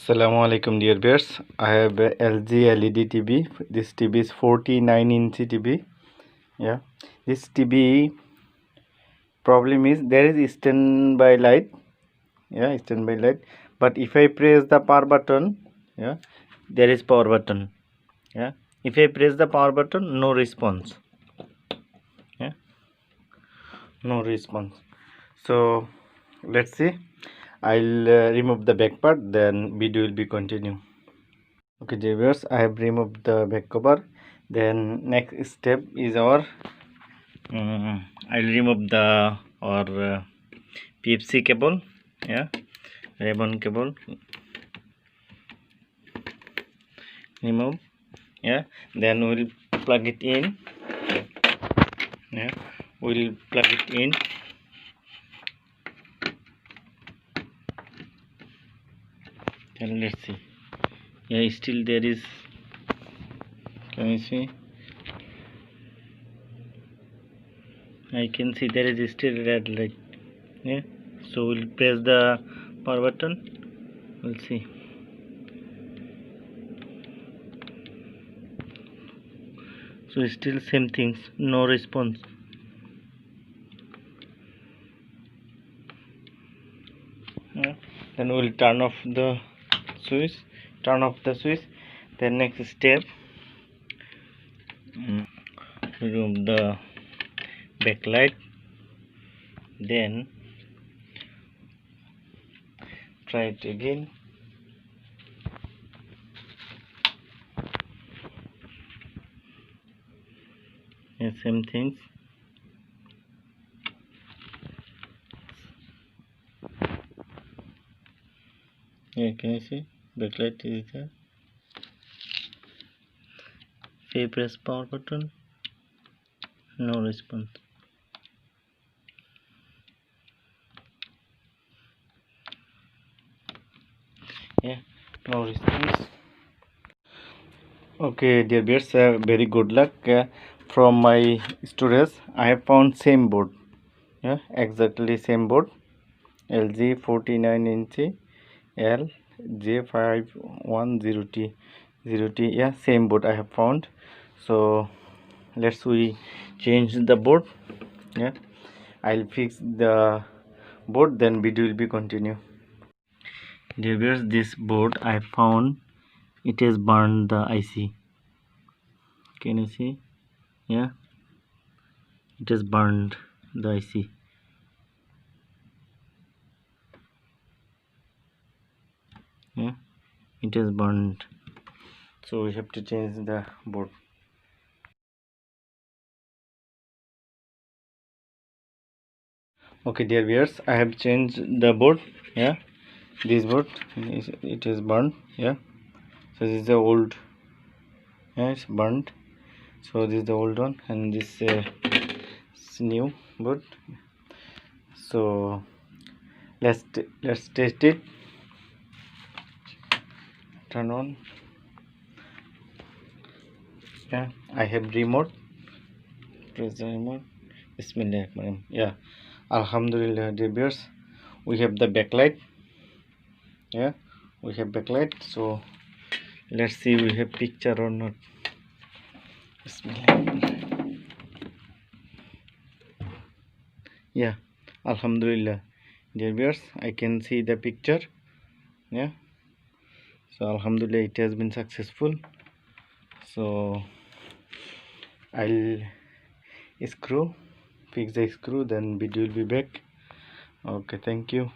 Assalamu alaikum dear viewers. I have a LG LED TV. This TV is 49-inch TV. Yeah, this TV problem is there is standby light. Yeah, standby light. But if I press the power button, yeah, there is power button. Yeah, if I press the power button, no response. Yeah, no response. So let's see. I'll remove the back part. Then video will be continue. Okay dear viewers, I have removed the back cover. Then next step is our I'll remove the PFC cable. Yeah, ribbon cable, remove. Yeah, then we'll plug it in. Yeah, we'll plug it in. Then let's see. Yeah, still there is, can you see? I can see there is still red light. Yeah, so we'll press the power button. We'll see. So still same things, no response. Yeah. Then we'll turn off the switch. Then next step, remove the backlight. Then try it again. Yeah, same things. Yeah, can you see? Backlight is there. If I press power button, no response. Yeah, no response. Okay dear viewers, very good luck. From my storage I have found same board. Yeah, exactly same board, LG 49-inch LJ510T 0T. Yeah, same board I have found. So let's we change the board. Yeah, I'll fix the board, then video will be continue. Dear viewers, this board I found, it has burned the IC. Can you see? Yeah, it has burned the IC. Yeah, it is burned, so we have to change the board. Okay dear viewers, I have changed the board. Yeah, this board it is burned. Yeah, so this is the old. Yeah, it's burned. So this is the old one, and this is new board. So let's test it. Turn on. Yeah, I have remote. Press the remote. Bismillah. Yeah, Alhamdulillah dear viewers, we have the backlight. Yeah, we have backlight. So let's see we have picture or not. Bismillah. Yeah, Alhamdulillah dear viewers, I can see the picture. Yeah, so Alhamdulillah it has been successful. So I'll fix the screw, then video will be back. Okay, thank you.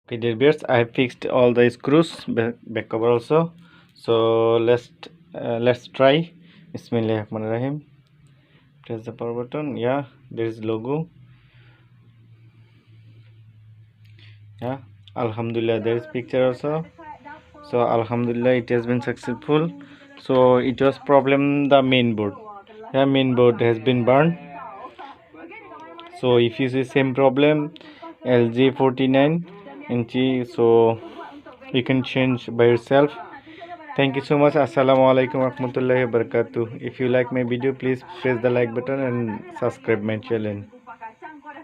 Okay dear viewers, I have fixed all the screws, back cover also. So let's try. Bismillahirrahmanirrahim. Press the power button. Yeah, there is logo. Yeah, Alhamdulillah there is picture also. So Alhamdulillah it has been successful. So it was problem the main board. Yeah, main board has been burned. So if you see same problem, LG 49-inch, so you can change by yourself. Thank you so much. Assalamu alaikum warahmatullahi wabarakatuh. If you like my video, please press the like button and subscribe my channel.